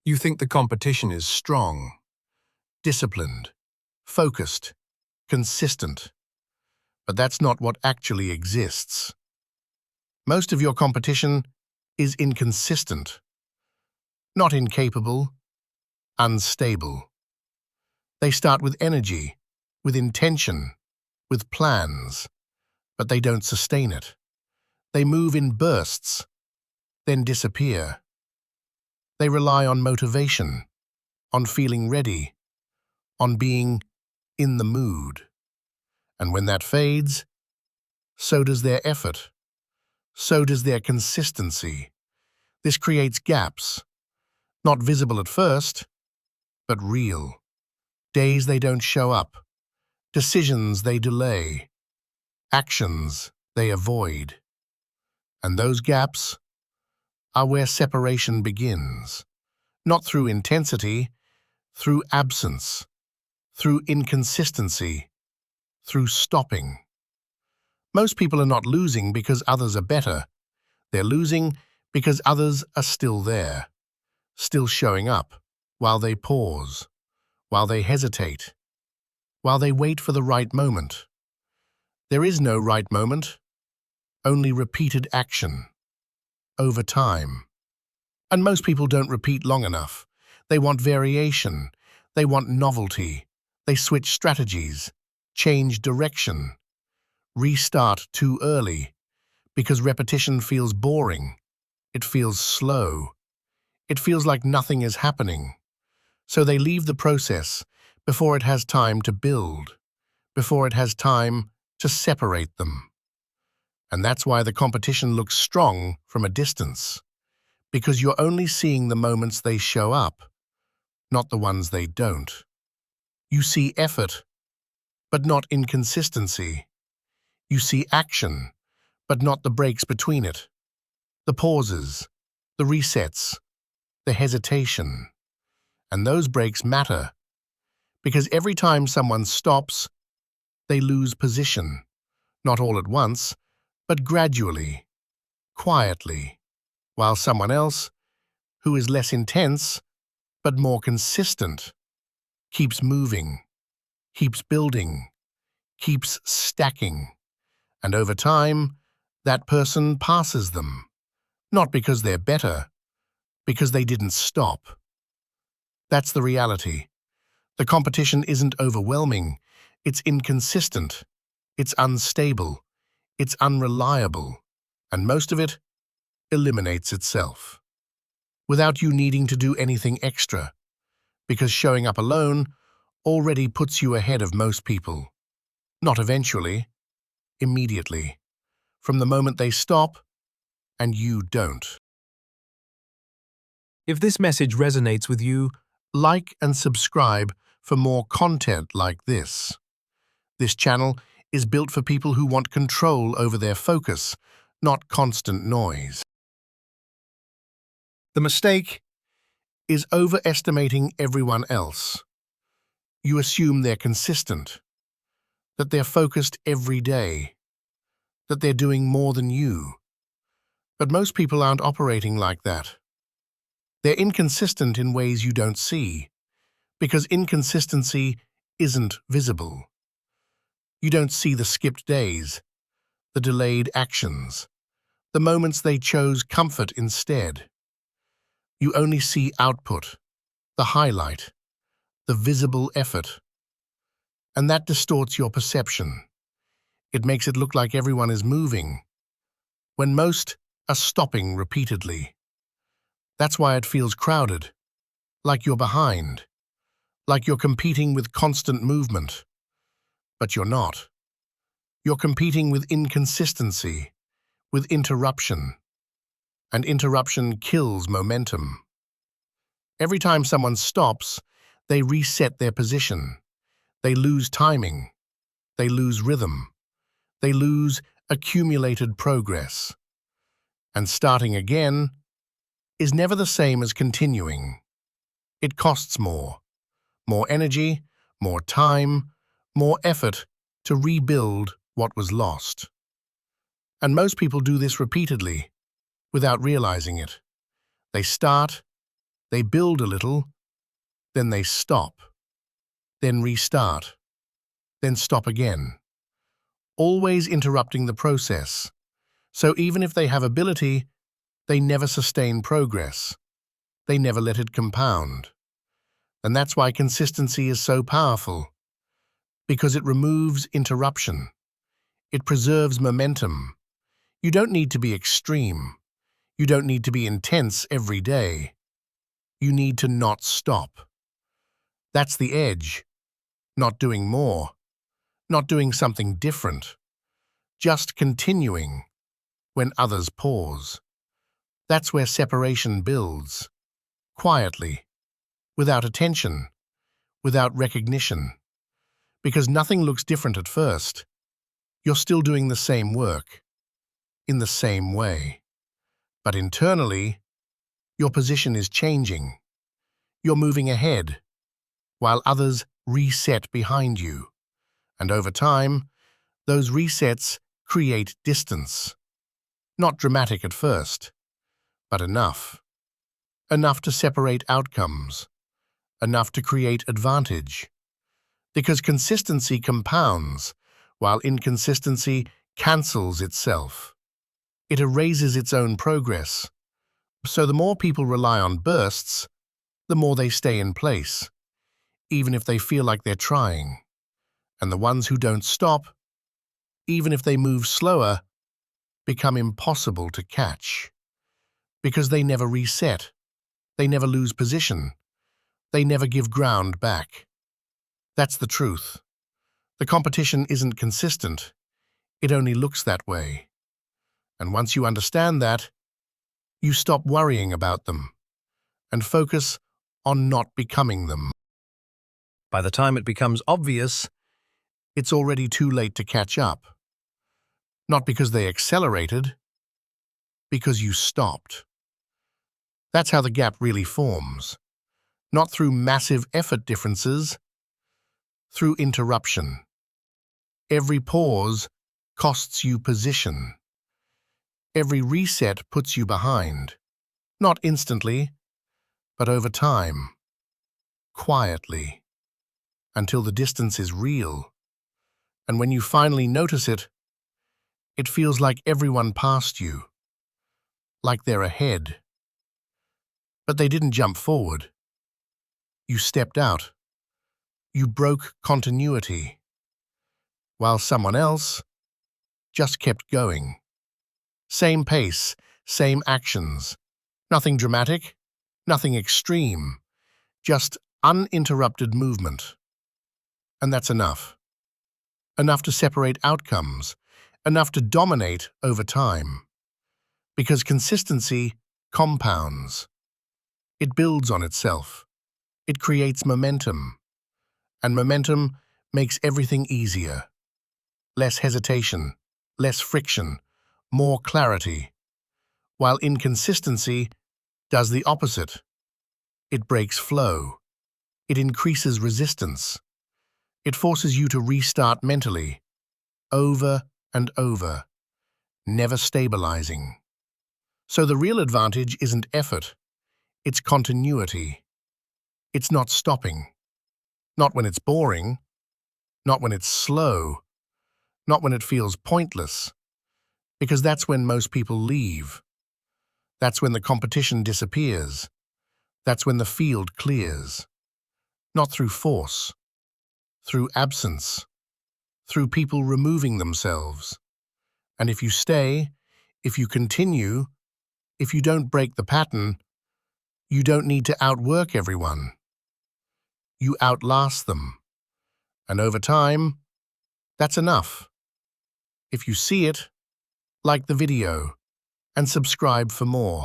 You think the competition is strong, disciplined, focused, consistent, but that's not what actually exists. Most of your competition is inconsistent, not incapable, unstable. They start with energy, with intention, with plans, but they don't sustain it. They move in bursts, then disappear. They rely on motivation, on feeling ready, on being in the mood. And when that fades, so does their effort. So does their consistency. This creates gaps, not visible at first, but real. Days they don't show up, decisions they delay, actions they avoid. And those gaps are where separation begins, not through intensity, through absence, through inconsistency, through stopping. Most people are not losing because others are better. They're losing because others are still there, still showing up, while they pause, while they hesitate, while they wait for the right moment. There is no right moment, only repeated action, over time. And most people don't repeat long enough. They want variation, they want novelty, they switch strategies, change direction, restart too early, because repetition feels boring, it feels slow, it feels like nothing is happening. So they leave the process before it has time to build, before it has time to separate them. And that's why the competition looks strong from a distance, because you're only seeing the moments they show up, not the ones they don't. You see effort, but not inconsistency. You see action, but not the breaks between it, the pauses, the resets, the hesitation. And those breaks matter, because every time someone stops, they lose position, not all at once, but gradually, quietly, while someone else, who is less intense but more consistent, keeps moving, keeps building, keeps stacking, and over time, that person passes them, not because they're better, because they didn't stop. That's the reality. The competition isn't overwhelming, it's inconsistent, it's unstable, it's unreliable, and most of it eliminates itself, without you needing to do anything extra, because showing up alone already puts you ahead of most people. Not eventually, immediately, from the moment they stop and you don't. If this message resonates with you, like and subscribe for more content like this. This channel is built for people who want control over their focus, not constant noise. The mistake is overestimating everyone else. You assume they're consistent, that they're focused every day, that they're doing more than you. But most people aren't operating like that. They're inconsistent in ways you don't see, because inconsistency isn't visible. You don't see the skipped days, the delayed actions, the moments they chose comfort instead. You only see output, the highlight, the visible effort. And that distorts your perception. It makes it look like everyone is moving, when most are stopping repeatedly. That's why it feels crowded, like you're behind, like you're competing with constant movement. But you're not. You're competing with inconsistency, with interruption. And interruption kills momentum. Every time someone stops, they reset their position. They lose timing. They lose rhythm. They lose accumulated progress. And starting again is never the same as continuing. It costs more energy, more time, more effort to rebuild what was lost. And most people do this repeatedly, without realizing it. They start, They build a little, then they stop, then restart, then stop again, always interrupting the process. So even if they have ability, they never sustain progress. They never let it compound. And that's why consistency is so powerful, because it removes interruption. It preserves momentum. You don't need to be extreme. You don't need to be intense every day. You need to not stop. That's the edge. Not doing more. Not doing something different. Just continuing when others pause. That's where separation builds. Quietly. Without attention. Without recognition. Because nothing looks different at first. You're still doing the same work. In the same way. But internally, your position is changing. You're moving ahead, while others reset behind you. And over time, those resets create distance. Not dramatic at first, but enough. Enough to separate outcomes. Enough to create advantage. Because consistency compounds, while inconsistency cancels itself. It erases its own progress. So the more people rely on bursts, the more they stay in place, even if they feel like they're trying. And the ones who don't stop, even if they move slower, become impossible to catch. Because they never reset, they never lose position, they never give ground back. That's the truth. The competition isn't consistent, it only looks that way. And once you understand that, you stop worrying about them and focus on not becoming them. By the time it becomes obvious, it's already too late to catch up. Not because they accelerated, because you stopped. That's how the gap really forms. Not through massive effort differences, through interruption. Every pause costs you position. Every reset puts you behind. Not instantly, but over time. Quietly. Until the distance is real. And when you finally notice it, it feels like everyone passed you. Like they're ahead. But they didn't jump forward. You stepped out. You broke continuity. While someone else just kept going. Same pace, same actions. Nothing dramatic, nothing extreme. Just uninterrupted movement. And that's enough. Enough to separate outcomes. Enough to dominate over time. Because consistency compounds. It builds on itself. It creates momentum. And momentum makes everything easier. Less hesitation, less friction, more clarity. While inconsistency does the opposite. It breaks flow. It increases resistance. It forces you to restart mentally, over and over, never stabilizing. So the real advantage isn't effort, it's continuity. It's not stopping. Not when it's boring, not when it's slow, not when it feels pointless, because that's when most people leave. That's when the competition disappears. That's when the field clears. Not through force, through absence, through people removing themselves. And if you stay, if you continue, if you don't break the pattern, you don't need to outwork everyone. You outlast them. And over time, that's enough. If you see it, like the video and subscribe for more.